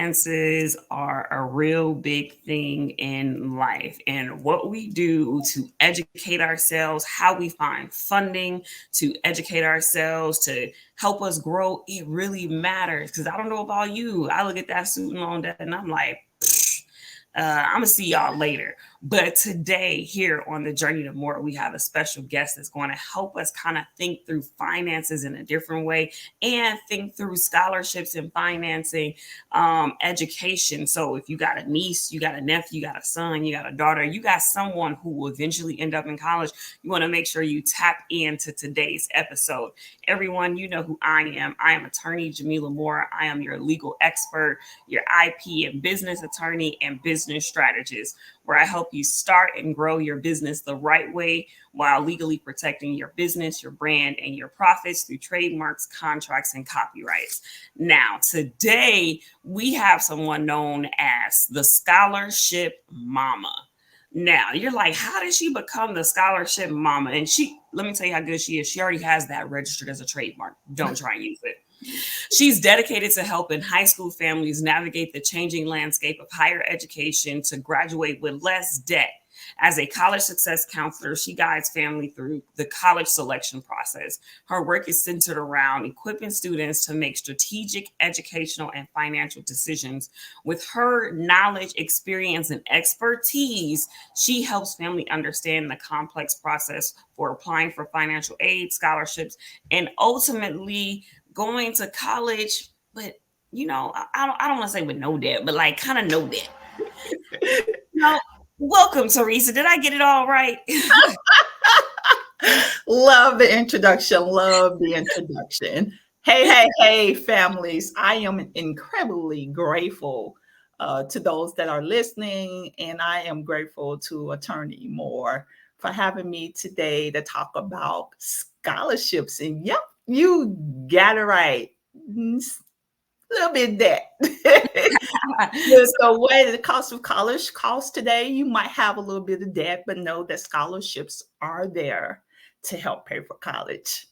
finances are a real big thing in life, and what we do to educate ourselves, how we find funding to educate ourselves, to help us grow, it really matters. Because I don't know about you, I look at that student loan debt and I'm like, I'm gonna see y'all later. But today, here on the Journey to More, we have a special guest that's going to help us kind of think through finances in a different way and think through scholarships and financing, education. So, if you got a niece, you got a nephew, you got a son, you got a daughter, you got someone who will eventually end up in college, you want to make sure you tap into today's episode. Everyone, you know who I am. I am attorney Jamila Moore. I am your legal expert, your IP and business attorney, and business strategist, where I help you start and grow your business the right way while legally protecting your business, your brand, and your profits through trademarks, contracts, and copyrights. Now, today we have someone known as the Scholarship Mama. Now, you're like, how did she become the Scholarship Mama? And let me tell you how good she is. She already has that registered as a trademark. Don't try and use it. She's dedicated to helping high school families navigate the changing landscape of higher education to graduate with less debt. As a college success counselor, she guides family through the college selection process. Her work is centered around equipping students to make strategic, educational, and financial decisions. With her knowledge, experience, and expertise, she helps family understand the complex process for applying for financial aid, scholarships, and ultimately going to college. But I don't want to say with no debt, but like kind of no debt. No, welcome, Teresa. Did I get it all right? Love the introduction. Love the introduction. Hey, hey, hey, families. I am incredibly grateful to those that are listening, and I am grateful to Attorney Moore for having me today to talk about scholarships. And yep, you got it right. A little bit of debt. With the way the cost of college costs today, you might have a little bit of debt, but know that scholarships are there to help pay for college.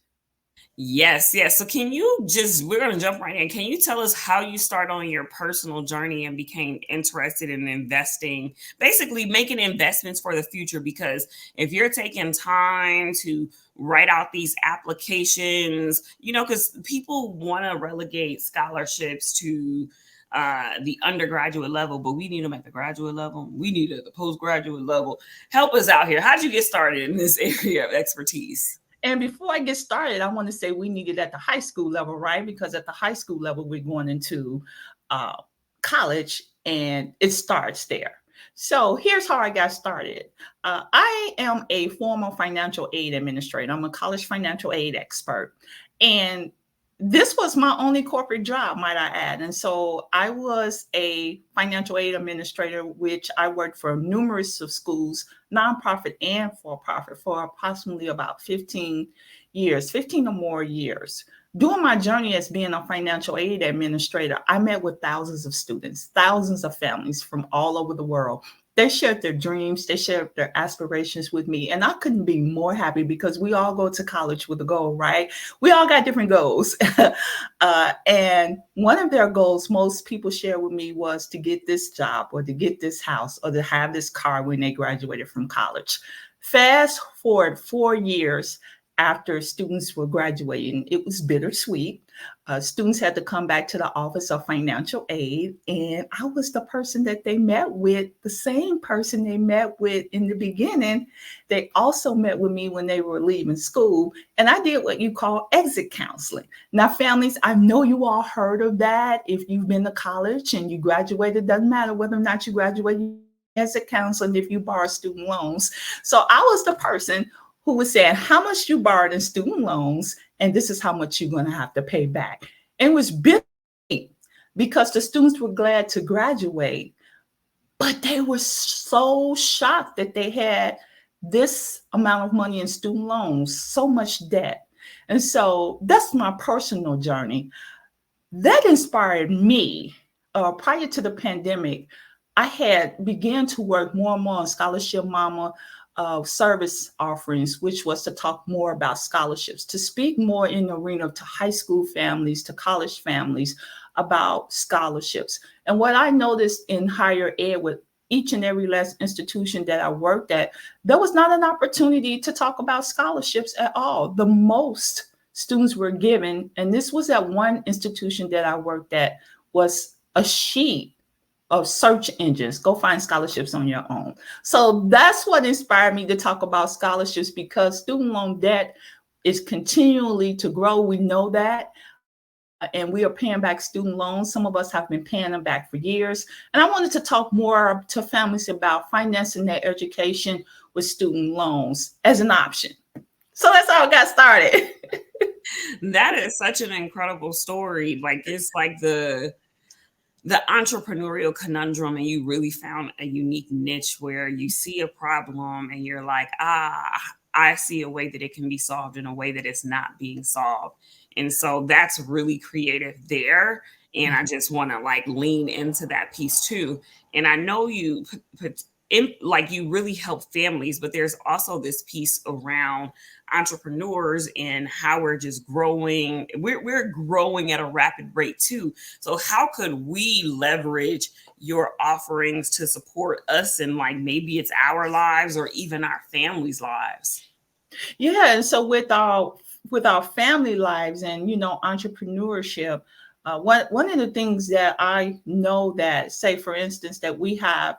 Yes, yes. So we're going to jump right in. Can you tell us how you start on your personal journey and became interested in investing, basically making investments for the future? Because if you're taking time to write out these applications, because people want to relegate scholarships to the undergraduate level, but we need them at the graduate level. We need it at the postgraduate level. Help us out here. How'd you get started in this area of expertise? And before I get started, I want to say we need it at the high school level, right? Because at the high school level, we're going into uh, college and it starts there. So here's how I got started. I am a former financial aid administrator. I'm a college financial aid expert. And this was my only corporate job, might I add. And so I was a financial aid administrator, which I worked for numerous of schools, nonprofit and for-profit, for approximately about 15 years, 15 or more years. During my journey as being a financial aid administrator, I met with thousands of students, thousands of families from all over the world. They shared their dreams, they shared their aspirations with me. And I couldn't be more happy because we all go to college with a goal, right? We all got different goals. And one of their goals most people share with me was to get this job or to get this house or to have this car when they graduated from college. Fast forward 4 years after students were graduating, it was bittersweet. Students had to come back to the Office of Financial Aid, and I was the person that they met with, the same person they met with in the beginning. They also met with me when they were leaving school, and I did what you call exit counseling. Now, families, I know you all heard of that. If you've been to college and you graduated, doesn't matter whether or not you graduated, exit counseling if you borrow student loans. So I was the person who was saying how much you borrowed in student loans, and this is how much you're going to have to pay back. And it was big because the students were glad to graduate, but they were so shocked that they had this amount of money in student loans, so much debt. And so that's my personal journey. That inspired me. Prior to the pandemic, I had began to work more and more on Scholarship Mama service offerings, which was to talk more about scholarships, to speak more in the arena to high school families, to college families about scholarships. And what I noticed in higher ed with each and every last institution that I worked at, there was not an opportunity to talk about scholarships at all. The most students were given, and this was at one institution that I worked at, was a sheet of search engines. Go find scholarships on your own. So that's what inspired me to talk about scholarships, because student loan debt is continually to grow. We know that. And we are paying back student loans. Some of us have been paying them back for years. And I wanted to talk more to families about financing their education with student loans as an option. So that's how it got started. That is such an incredible story. Like, it's like the entrepreneurial conundrum, and you really found a unique niche where you see a problem and you're like, I see a way that it can be solved in a way that it's not being solved. And so that's really creative there. And I just want to like lean into that piece too. And I know you put in, like, you really help families, but there's also this piece around entrepreneurs and how we're just growing. We're growing at a rapid rate too. So how could we leverage your offerings to support us, and like maybe it's our lives or even our families' lives? Yeah, and so with our family lives and entrepreneurship, one of the things that I know, that say for instance that we have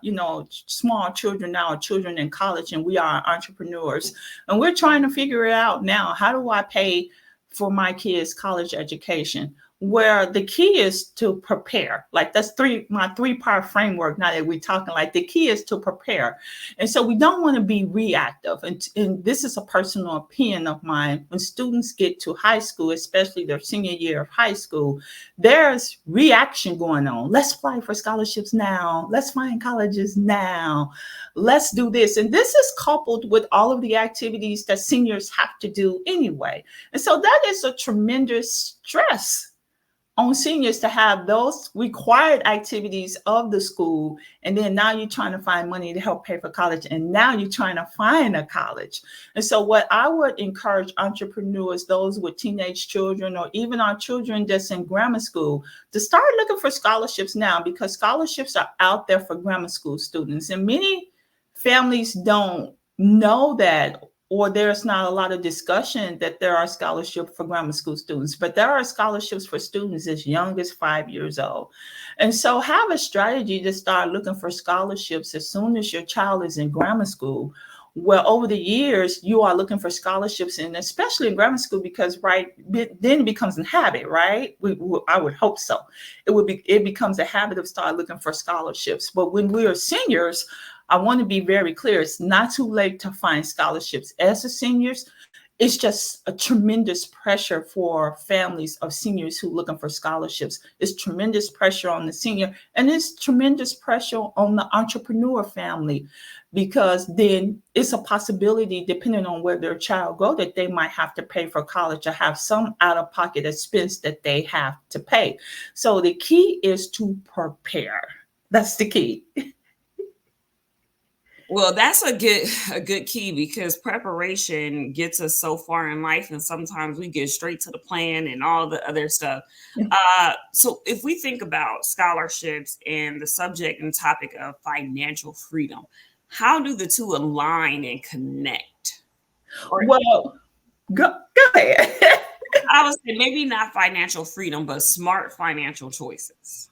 small children now, children in college, and we are entrepreneurs, and we're trying to figure it out now. How do I pay for my kids' college education? Where the key is to prepare. Like, that's my three-part framework. Now that we're talking, like, the key is to prepare. And so we don't want to be reactive. And this is a personal opinion of mine. When students get to high school, especially their senior year of high school, there's reaction going on. Let's apply for scholarships now. Let's find colleges now. Let's do this. And this is coupled with all of the activities that seniors have to do anyway. And so that is a tremendous stress on seniors to have those required activities of the school. And then now you're trying to find money to help pay for college. And now you're trying to find a college. And so what I would encourage entrepreneurs, those with teenage children, or even our children that's in grammar school, to start looking for scholarships now, because scholarships are out there for grammar school students. And many families don't know that, or there's not a lot of discussion that there are scholarships for grammar school students, but there are scholarships for students as young as 5 years old. And so have a strategy to start looking for scholarships as soon as your child is in grammar school. Well, over the years, you are looking for scholarships, and especially in grammar school, because then it becomes a habit, right? I would hope so. It becomes a habit of start looking for scholarships. But when we are seniors, I want to be very clear. It's not too late to find scholarships. As a seniors, it's just a tremendous pressure for families of seniors who are looking for scholarships. It's tremendous pressure on the senior, and it's tremendous pressure on the entrepreneur family, because then it's a possibility, depending on where their child go, that they might have to pay for college or have some out-of-pocket expense that they have to pay. So the key is to prepare. That's the key. Well, that's a good key, because preparation gets us so far in life, and sometimes we get straight to the plan and all the other stuff. So if we think about scholarships and the subject and topic of financial freedom, how do the two align and connect? Well, go ahead. I would say maybe not financial freedom, but smart financial choices.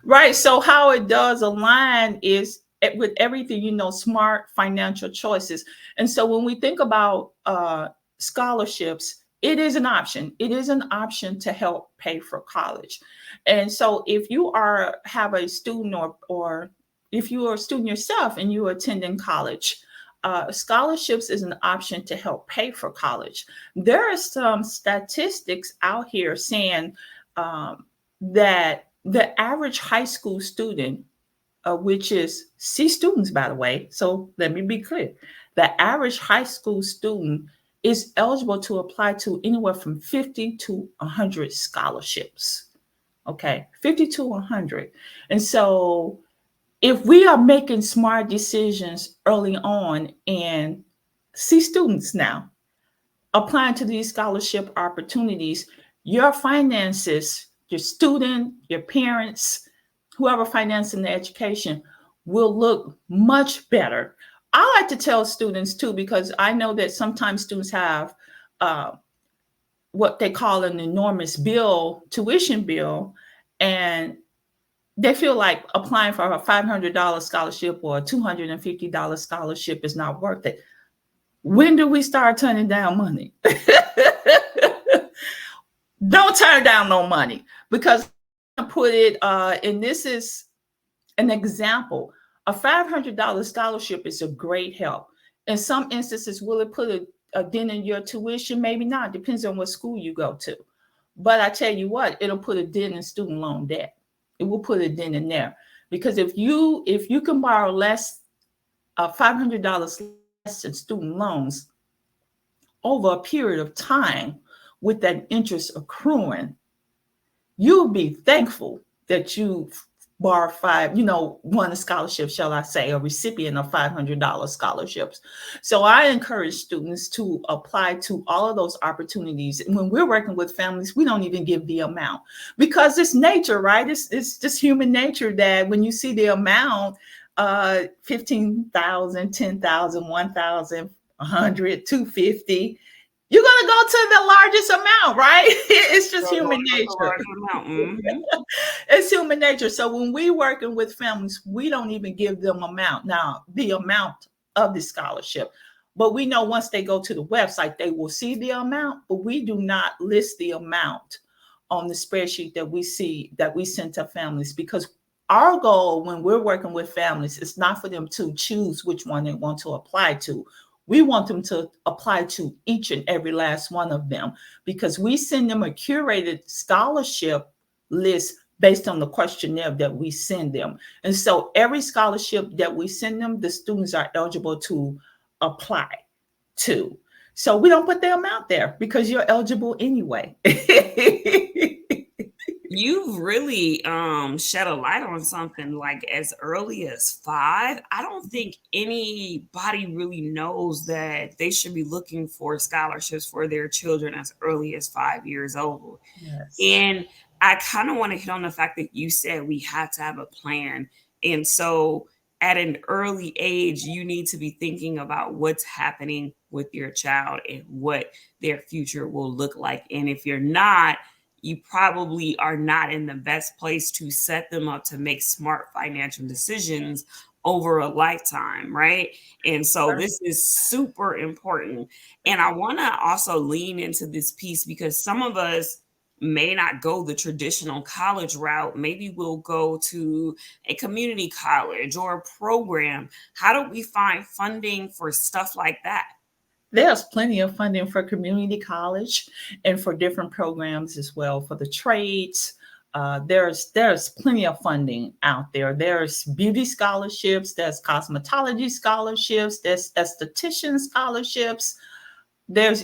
Right. So how it does align is with everything, smart financial choices. And so when we think about scholarships, it is an option. It is an option to help pay for college. And so if you have a student, or if you are a student yourself and you're attending college, scholarships is an option to help pay for college. There are some statistics out here saying that the average high school student, which is C students, by the way. So let me be clear. The average high school student is eligible to apply to anywhere from 50 to 100 scholarships. Okay, 50 to 100. And so if we are making smart decisions early on, and C students now applying to these scholarship opportunities, your finances your student, your parents, whoever financing the education will look much better. I like to tell students too, because I know that sometimes students have uh, what they call an enormous bill, tuition bill, and they feel like applying for a $500 scholarship or a $250 scholarship is not worth it. When do we start turning down money? Don't turn down no money, because I put it, and this is an example. A $500 scholarship is a great help. In some instances, will it put a dent in your tuition? Maybe not. Depends on what school you go to. But I tell you what, it'll put a dent in student loan debt. It will put a dent in there, because if you can borrow less, $500 less in student loans over a period of time, with that interest accruing, you'll be thankful that you borrowed won a scholarship, shall I say, a recipient of $500 scholarships. So I encourage students to apply to all of those opportunities. And when we're working with families, we don't even give the amount, because it's nature, right? It's just human nature that when you see the amount, 15,000, 10,000, 1,000, 100, 250, you're going to go to the largest amount, right? It's just human nature. Mm-hmm. It's human nature. So when we're working with families, we don't even give them amount. Now, the amount of the scholarship. But we know once they go to the website, they will see the amount, but we do not list the amount on the spreadsheet that we send to families, because our goal when we're working with families is not for them to choose which one they want to apply to. We want them to apply to each and every last one of them, because we send them a curated scholarship list based on the questionnaire that we send them. And so every scholarship that we send them, the students are eligible to apply to. So we don't put the amount there, because you're eligible anyway. You've really shed a light on something. Like as early as 5, I don't think anybody really knows that they should be looking for scholarships for their children as early as 5 years old. Yes. And I kind of want to hit on the fact that you said we had to have a plan. And so at an early age, you need to be thinking about what's happening with your child and what their future will look like. And if you're not, you probably are not in the best place to set them up to make smart financial decisions over a lifetime, right? And so this is super important. And I want to also lean into this piece, because some of us may not go the traditional college route. Maybe we'll go to a community college or a program. How do we find funding for stuff like that? There's plenty of funding for community college and for different programs as well, for the trades. There's plenty of funding out there. There's beauty scholarships, there's cosmetology scholarships, there's esthetician scholarships, there's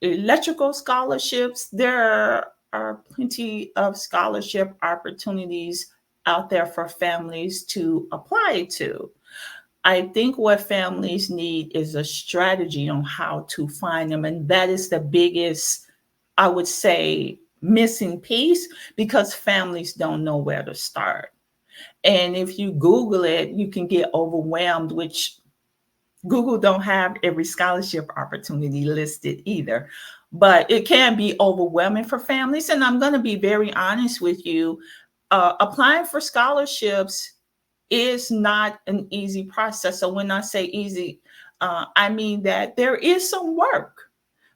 electrical scholarships. There are plenty of scholarship opportunities out there for families to apply to. I think what families need is a strategy on how to find them. And that is the biggest, I would say, missing piece, because families don't know where to start. And if you Google it, you can get overwhelmed, which Google don't have every scholarship opportunity listed either. But it can be overwhelming for families. And I'm going to be very honest with you. Applying for scholarships is not an easy process. So when I say easy, I mean that there is some work,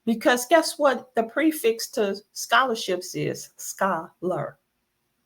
because guess what? The prefix to scholarships is scholar.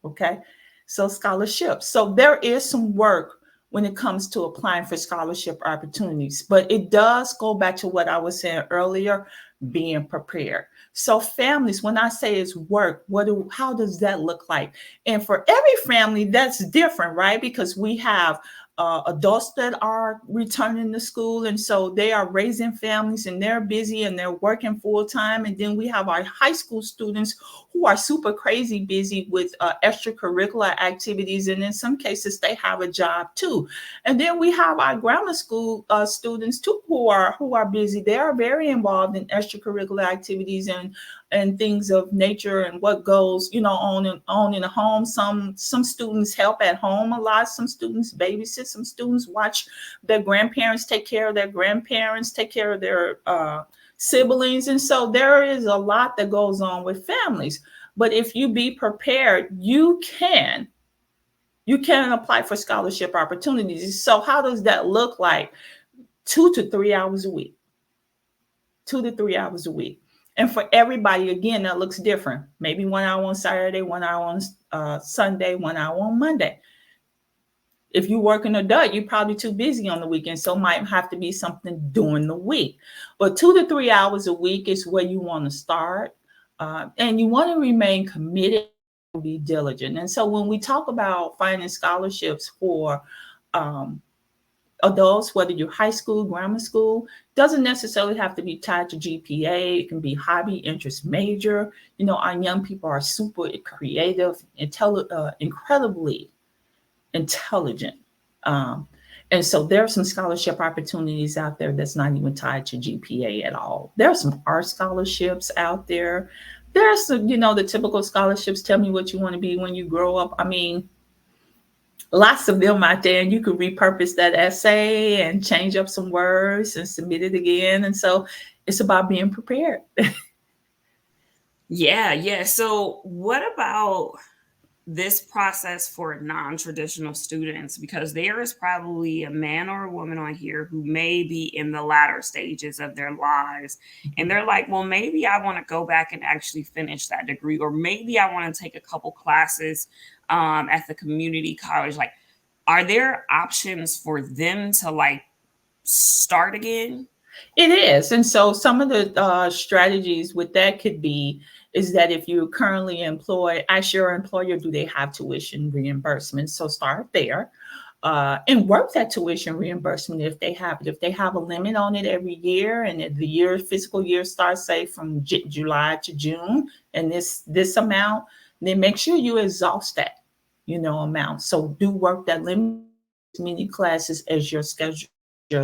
Okay. So scholarships. So there is some work when it comes to applying for scholarship opportunities, but it does go back to what I was saying earlier, being prepared. So families, when I say it's work, how does that look like? And for every family, that's different, right? Because we have adults that are returning to school, and so they are raising families and they're busy and they're working full time. And then we have our high school students who are super crazy busy with extracurricular activities, and in some cases they have a job too. And then we have our grammar school students too who are busy. They are very involved in extracurricular activities and things of nature and what goes, on in the home. Some students help at home a lot. Some students babysit. Some students watch their grandparents take care of their grandparents, take care of their siblings. And so there is a lot that goes on with families. But if you be prepared, you can apply for scholarship opportunities. So how does that look like? 2 to 3 hours a week. 2 to 3 hours a week. And for everybody, again, that looks different. Maybe 1 hour on Saturday, 1 hour on Sunday, 1 hour on Monday. If you work an adult, you're probably too busy on the weekend, so it might have to be something during the week. But 2 to 3 hours a week is where you want to start. And you want to remain committed, be diligent. And so when we talk about finding scholarships for adults, whether you're high school, grammar school, doesn't necessarily have to be tied to GPA. It can be hobby, interest, major. Our young people are super creative, incredibly intelligent. And so there are some scholarship opportunities out there that's not even tied to GPA at all. There are some art scholarships out there. There are some, the typical scholarships, tell me what you want to be when you grow up. I mean, lots of them out there, and you could repurpose that essay and change up some words and submit it again. And so it's about being prepared. Yeah. So what about this process for non-traditional students? Because there is probably a man or a woman on here who may be in the latter stages of their lives, and they're like, well, maybe I want to go back and actually finish that degree, or maybe I want to take a couple classes at the community college. Like, are there options for them to like start again? It is. And so some of the strategies with that could be is that if you're currently employed, ask your employer, do they have tuition reimbursement? So start there. And work that tuition reimbursement if they have it. If they have a limit on it every year, and if the fiscal year starts, say, from July to June, and this amount, then make sure you exhaust that, amount. So do work that limit, as many classes as your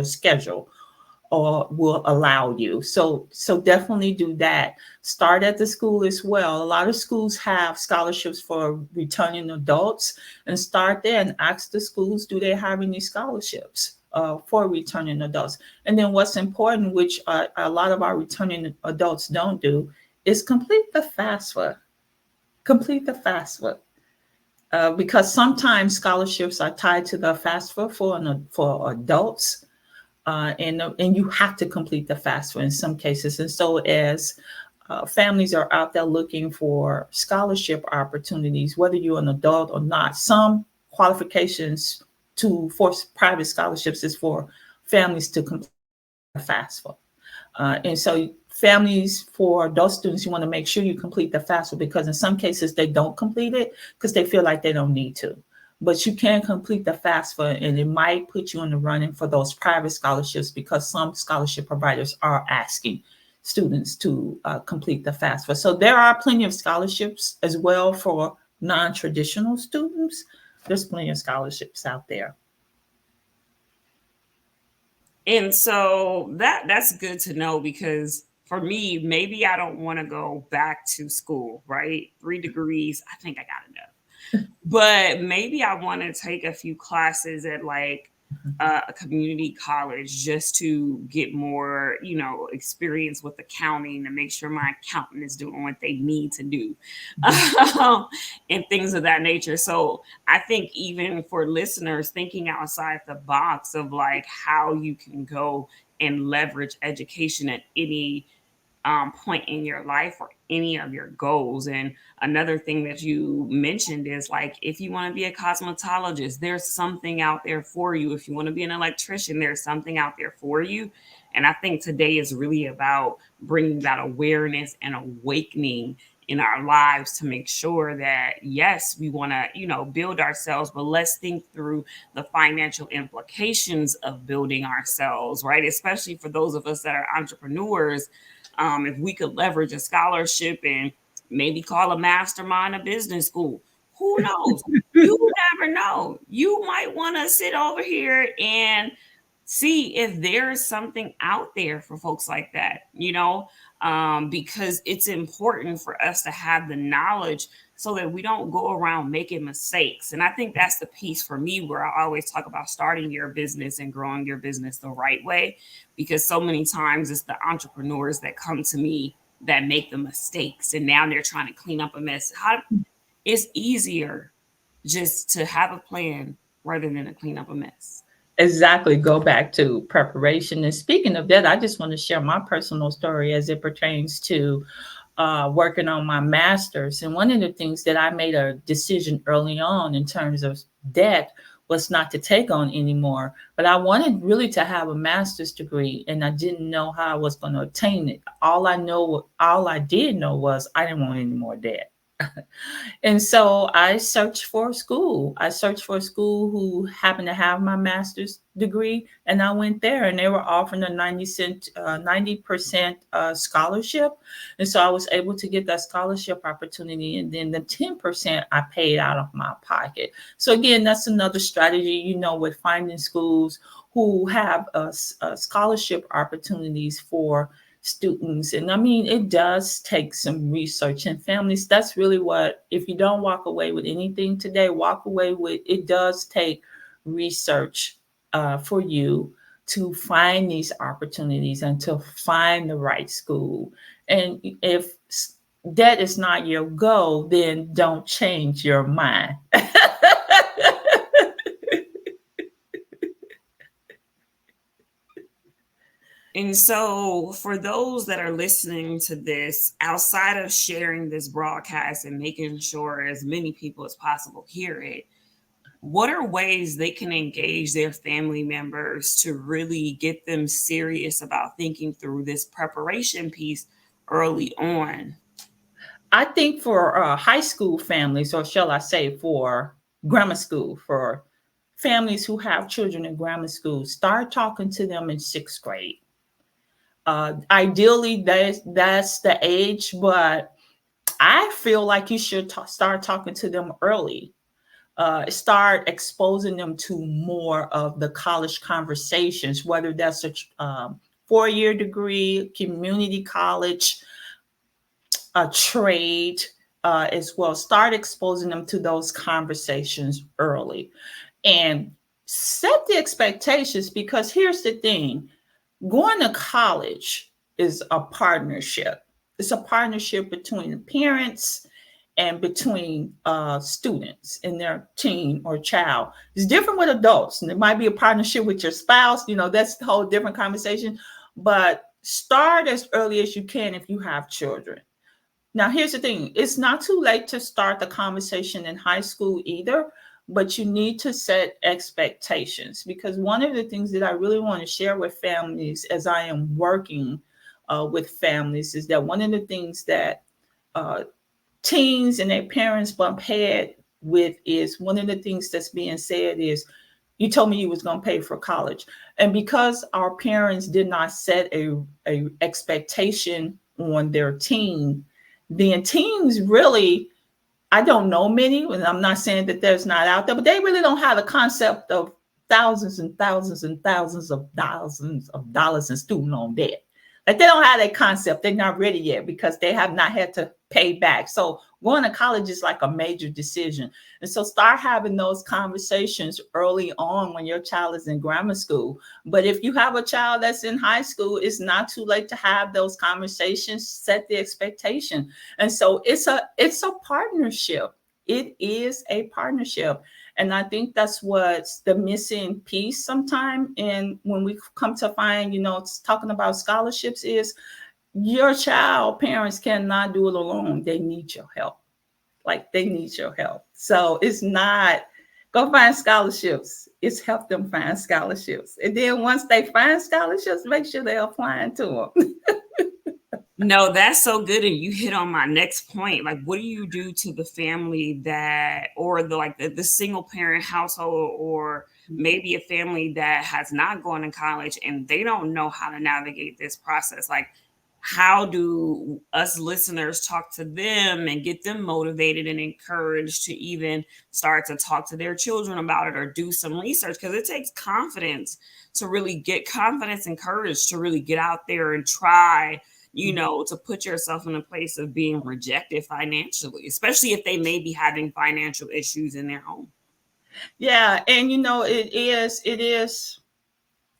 schedule or will allow you. So definitely do that. Start at the school as well. A lot of schools have scholarships for returning adults, and start there and ask the schools, do they have any scholarships for returning adults? And then what's important, which a lot of our returning adults don't do, is complete the FAFSA. Complete the FAFSA. Because sometimes scholarships are tied to the FAFSA for adults. And you have to complete the FAFSA in some cases. And so as families are out there looking for scholarship opportunities, whether you're an adult or not, some qualifications for private scholarships is for families to complete the FAFSA. And so families, for those students, you want to make sure you complete the FAFSA, because in some cases they don't complete it because they feel like they don't need to. But you can complete the FAFSA, and it might put you in the running for those private scholarships, because some scholarship providers are asking students to complete the FAFSA. So there are plenty of scholarships as well for non-traditional students. There's plenty of scholarships out there. And so that's good to know, because for me, maybe I don't want to go back to school, right? 3 degrees, I think I got enough. But maybe I want to take a few classes at like a community college just to get more, experience with accounting, to make sure my accountant is doing what they need to do, and things of that nature. So I think even for listeners, thinking outside the box of like how you can go and leverage education at any point in your life or any of your goals. And another thing that you mentioned is like, if you want to be a cosmetologist, there's something out there for you. If you want to be an electrician, there's something out there for you. And I think today is really about bringing that awareness and awakening in our lives to make sure that, yes, we want to, build ourselves, but let's think through the financial implications of building ourselves, right? Especially for those of us that are entrepreneurs. If we could leverage a scholarship and maybe call a mastermind a business school, who knows? You never know. You might want to sit over here and see if there is something out there for folks like that. because it's important for us to have the knowledge so that we don't go around making mistakes. And I think that's the piece for me where I always talk about starting your business and growing your business the right way, because so many times it's the entrepreneurs that come to me that make the mistakes and now they're trying to clean up a mess. It's easier just to have a plan rather than to clean up a mess. Exactly. Go back to preparation. And speaking of that, I just want to share my personal story as it pertains to working on my master's. And one of the things that I made a decision early on in terms of debt was not to take on anymore. But I wanted really to have a master's degree, and I didn't know how I was going to obtain it. All I did know was I didn't want any more debt. And so I searched for a school. I searched for a school who happened to have my master's degree, and I went there, and they were offering a 90% scholarship. And so I was able to get that scholarship opportunity, and then the 10% I paid out of my pocket. So again, that's another strategy, with finding schools who have scholarship opportunities for students. And I mean, it does take some research, and families, that's really what, if you don't walk away with anything today, walk away with, it does take research for you to find these opportunities and to find the right school. And if that is not your goal, then don't change your mind. And so, for those that are listening to this, outside of sharing this broadcast and making sure as many people as possible hear it, what are ways they can engage their family members to really get them serious about thinking through this preparation piece early on? I think for high school families, or shall I say for grammar school, for families who have children in grammar school, start talking to them in sixth grade. Ideally, that's the age, but I feel like you should start talking to them early. Start exposing them to more of the college conversations, whether that's a 4-year degree, community college, a trade as well. Start exposing them to those conversations early and set the expectations, because here's the thing. Going to college is a partnership. It's a partnership between the parents and between students and their teen or child. It's different with adults, and it might be a partnership with your spouse. That's a whole different conversation. But start as early as you can if you have children. Now, here's the thing. It's not too late to start the conversation in high school either, but you need to set expectations, because one of the things that I really want to share with families as I am working with families is that one of the things that teens and their parents bump head with is, one of the things that's being said is, you told me you was going to pay for college. And because our parents did not set a expectation on their teen, then teens really, I don't know many, and I'm not saying that there's not out there, but they really don't have the concept of thousands and thousands and thousands of dollars in student loan debt. Like, they don't have that concept. They're not ready yet because they have not had to pay back. So going to college is like a major decision. And so start having those conversations early on when your child is in grammar school. But if you have a child that's in high school, it's not too late to have those conversations, set the expectation. And so it's a partnership. It is a partnership. And I think that's what's the missing piece sometime. And when we come to find, talking about scholarships, is your child parents cannot do it alone. They need your help. Like, they need your help. So it's not go find scholarships. It's help them find scholarships. And then once they find scholarships, make sure they're applying to them. No, that's so good. And you hit on my next point. Like, what do you do to the family that, or the single parent household, or maybe a family that has not gone to college and they don't know how to navigate this process? Like, how do us listeners talk to them and get them motivated and encouraged to even start to talk to their children about it or do some research? Because it takes confidence to really get confidence and courage to really get out there and try you know, to put yourself in a place of being rejected financially, especially if they may be having financial issues in their home. Yeah, and you know, it is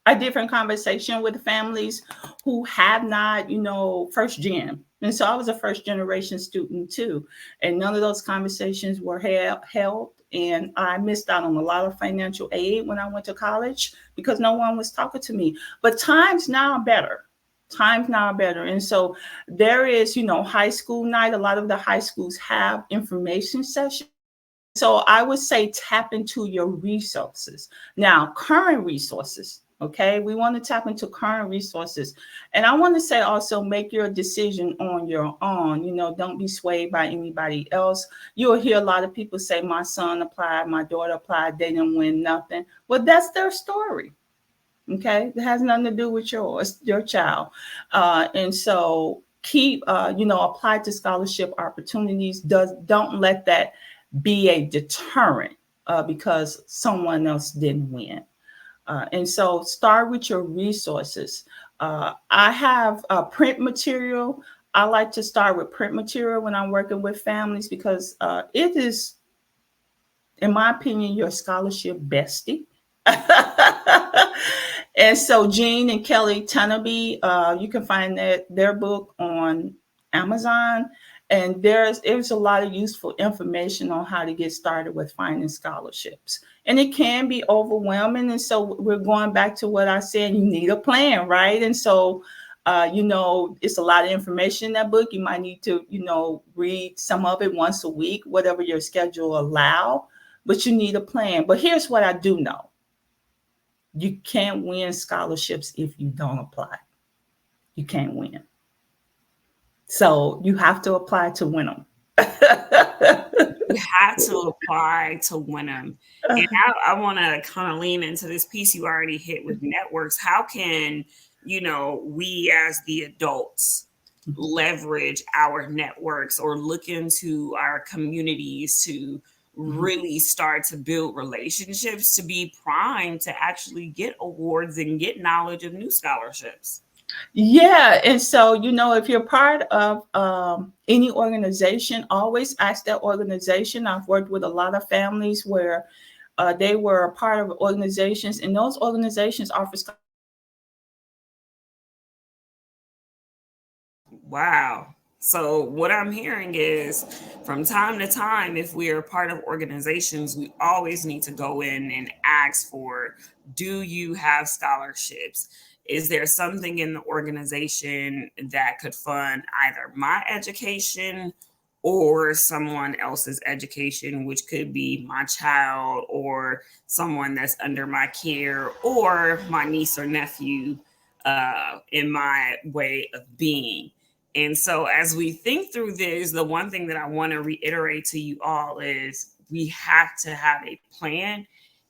a different conversation with families who have not, you know, first gen. And so I was a first generation student too. And none of those conversations were held. And I missed out on a lot of financial aid when I went to college because no one was talking to me. But times now are better. Times now are better. And so there is, you know, high school night. A lot of the high schools have information sessions. So I would say tap into your resources. Now, current resources, okay? We want to tap into current resources. And I want to say also make your decision on your own. You know, don't be swayed by anybody else. You'll hear a lot of people say, my son applied, my daughter applied, they didn't win nothing. Well, that's their story. Okay, it has nothing to do with your child. And so keep, you know, apply to scholarship opportunities. Don't let that be a deterrent because someone else didn't win. And so start with your resources. I have print material. I like to start with print material when I'm working with families because it is, in my opinion, your scholarship bestie. And so Jean and Kelly Tenaby, you can find their book on Amazon. And there's a lot of useful information on how to get started with finding scholarships. And it can be overwhelming. And so we're going back to what I said, you need a plan, right? And so you know, it's a lot of information in that book. You might need to, you know, read some of it once a week, whatever your schedule allow, but you need a plan. But here's what I do know. You can't win scholarships if you don't apply. You can't win. So you have to apply to win them. You have to apply to win them. And I want to kind of lean into this piece you already hit with networks. How can, you know, we as the adults leverage our networks or look into our communities to really start to build relationships to be primed to actually get awards and get knowledge of new scholarships? Yeah, and so you know, if you're part of any organization, always ask that organization. I've worked with a lot of families where they were a part of organizations, and those organizations offer. Wow. So what I'm hearing is from time to time, if we are part of organizations, we always need to go in and ask for, do you have scholarships? Is there something in the organization that could fund either my education or someone else's education, which could be my child or someone that's under my care or my niece or nephew in my way of being? And so, as we think through this, the one thing that I want to reiterate to you all is we have to have a plan.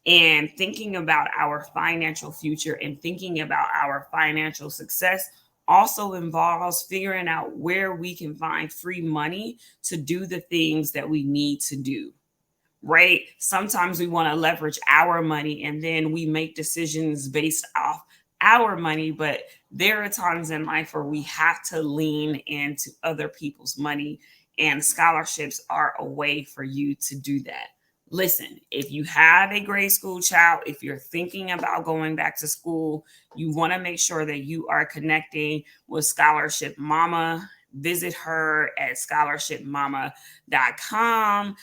And thinking about our financial future and thinking about our financial success also involves figuring out where we can find free money to do the things that we need to do. Right? Sometimes we want to leverage our money and then we make decisions based off our money, but there are times in life where we have to lean into other people's money, and scholarships are a way for you to do that. Listen, if you have a grade school child, if you're thinking about going back to school, you want to make sure that you are connecting with Scholarship Mama. Visit her at scholarshipmama.com.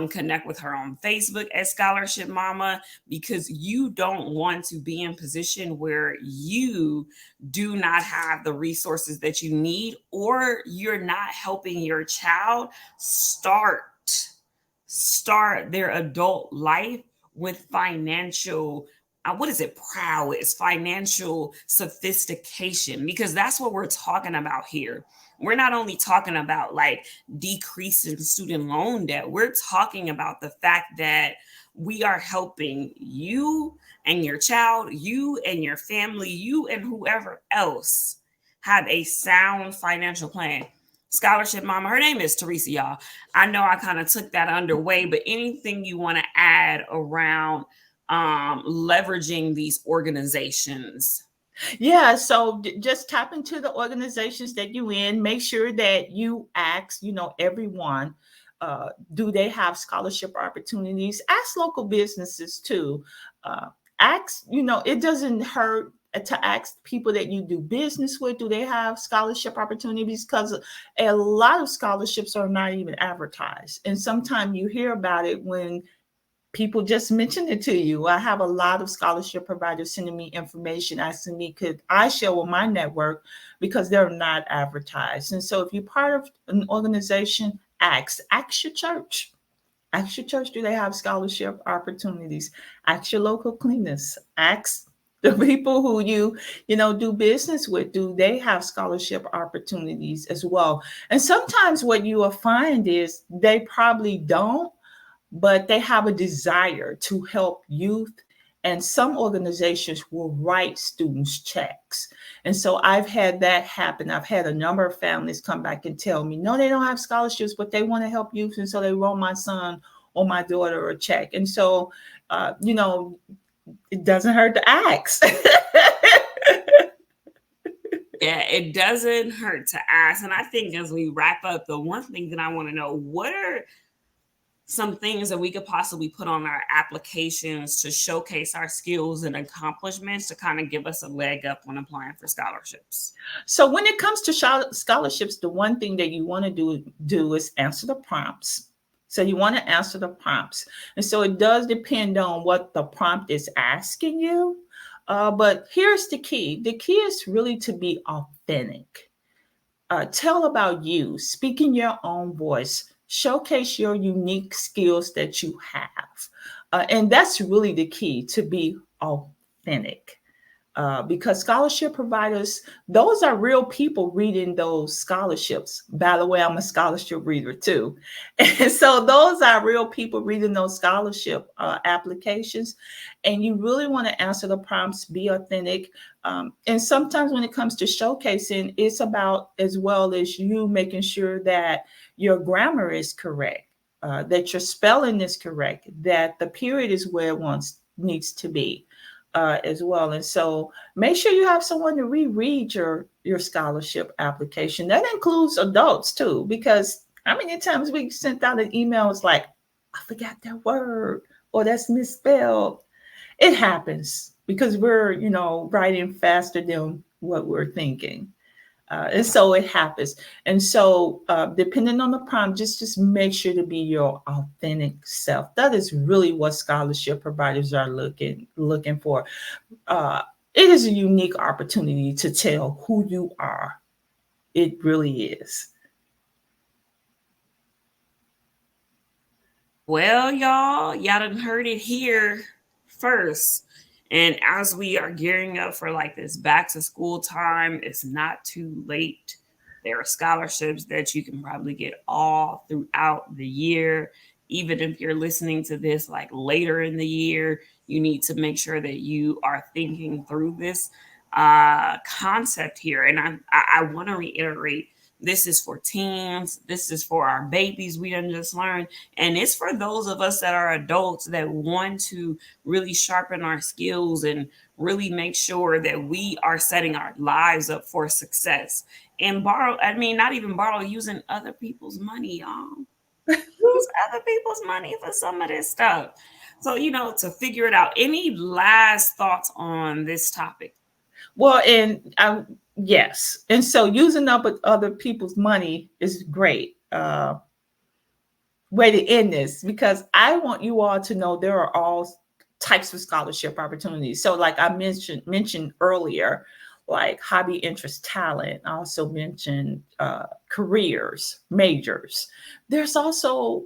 Connect with her on Facebook at Scholarship Mama, because you don't want to be in position where you do not have the resources that you need, or you're not helping your child start their adult life with financial what is it, prowess, financial sophistication, because that's what we're talking about here. We're not only talking about like decreasing student loan debt, we're talking about the fact that we are helping you and your child, you and your family, you and whoever else have a sound financial plan. Scholarship Mama, her name is Teresa, y'all. I know I kind of took that underway, but anything you want to add around leveraging these organizations? Yeah, so just tap into the organizations that you in. Make sure that you ask, everyone, do they have scholarship opportunities? Ask local businesses too. Uh, Ask, it doesn't hurt to ask people that you do business with, do they have scholarship opportunities? Because a lot of scholarships are not even advertised, and sometimes you hear about it when people just mention it to you. I have a lot of scholarship providers sending me information, asking me, could I share with my network, because they're not advertised. And so if you're part of an organization, ask your church. Ask your church, do they have scholarship opportunities? Ask your local cleaners. Ask the people who do business with, do they have scholarship opportunities as well? And sometimes what you will find is they probably don't, but they have a desire to help youth. And some organizations will write students checks. And so I've had that happen. I've had a number of families come back and tell me, no, they don't have scholarships, but they want to help youth. And so they wrote my son or my daughter a check. And so, it doesn't hurt to ask. Yeah, it doesn't hurt to ask. And I think as we wrap up, the one thing that I want to know, what are some things that we could possibly put on our applications to showcase our skills and accomplishments to kind of give us a leg up when applying for scholarships? So when it comes to scholarships, the one thing that you want to do is answer the prompts. So you want to answer the prompts. And so it does depend on what the prompt is asking you. But here's the key. The key is really to be authentic. Tell about you, speak in your own voice, showcase your unique skills that you have. And that's really the key, to be authentic. Because scholarship providers, those are real people reading those scholarships. By the way, I'm a scholarship reader too. And so those are real people reading those scholarship applications. And you really want to answer the prompts, be authentic. And sometimes when it comes to showcasing, it's about, as well as you making sure that your grammar is correct, that your spelling is correct, that the period is where it needs to be. As well. And so make sure you have someone to reread your scholarship application. That includes adults too, because how many times we sent out an email, it's like, I forgot that word, or that's misspelled. It happens because we're, writing faster than what we're thinking. And so it happens. And so depending on the prompt, just make sure to be your authentic self. That is really what scholarship providers are looking for. It is a unique opportunity to tell who you are. It really is. Well, y'all done heard it here first. And as we are gearing up for like this back to school time, it's not too late. There are scholarships that you can probably get all throughout the year. Even if you're listening to this like later in the year, you need to make sure that you are thinking through this concept here. And I want to reiterate, this is for teens. This is for our babies we done just learned. And it's for those of us that are adults that want to really sharpen our skills and really make sure that we are setting our lives up for success. And not even borrow, using other people's money, y'all. Use other people's money for some of this stuff. So, to figure it out. Any last thoughts on this topic? Well, and yes. And so using up other people's money is great. Way to end this, because I want you all to know there are all types of scholarship opportunities. So like I mentioned earlier, like hobby, interest, talent. I also mentioned careers, majors. There's also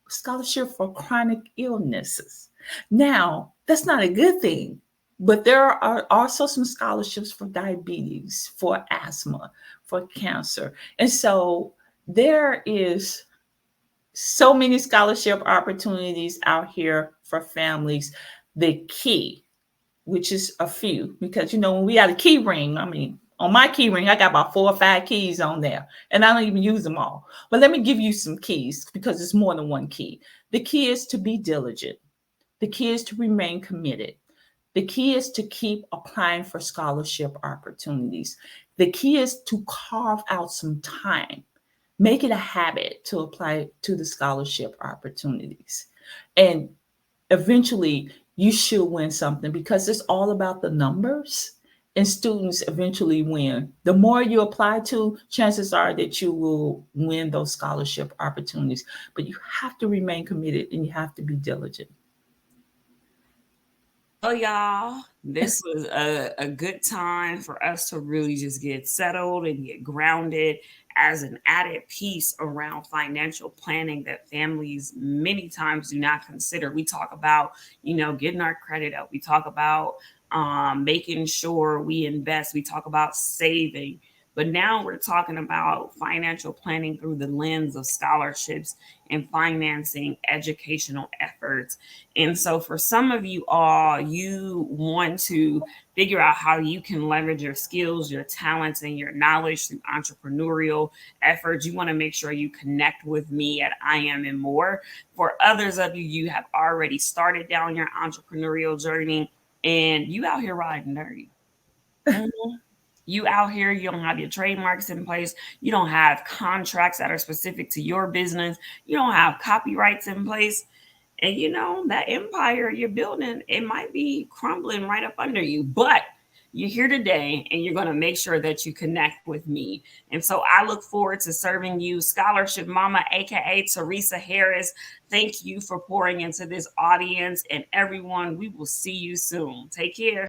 scholarship for chronic illnesses. Now, that's not a good thing, but there are also some scholarships for diabetes, for asthma, for cancer. And so there is so many scholarship opportunities out here for families. The key, which is a few, because when we had a key ring, on my key ring, I got about 4 or 5 keys on there, and I don't even use them all. But let me give you some keys, because it's more than one key. The key is to be diligent. The key is to remain committed. The key is to keep applying for scholarship opportunities. The key is to carve out some time. Make it a habit to apply to the scholarship opportunities. And eventually you should win something because it's all about the numbers, and students eventually win. The more you apply to, chances are that you will win those scholarship opportunities. But you have to remain committed and you have to be diligent. Oh, y'all, this was a good time for us to really just get settled and get grounded as an added piece around financial planning that families many times do not consider. We talk about, getting our credit up. We talk about making sure we invest. We talk about saving. But now we're talking about financial planning through the lens of scholarships and financing educational efforts. And so, for some of you all, you want to figure out how you can leverage your skills, your talents, and your knowledge through entrepreneurial efforts. You want to make sure you connect with me at I Am and More. For others of you, you have already started down your entrepreneurial journey and you out here riding dirty. Mhm. You out here, you don't have your trademarks in place. You don't have contracts that are specific to your business. You don't have copyrights in place. And that empire you're building, it might be crumbling right up under you. But you're here today and you're going to make sure that you connect with me. And so I look forward to serving you. Scholarship Mama, aka Teresa Harris. Thank you for pouring into this audience. And everyone, we will see you soon. Take care.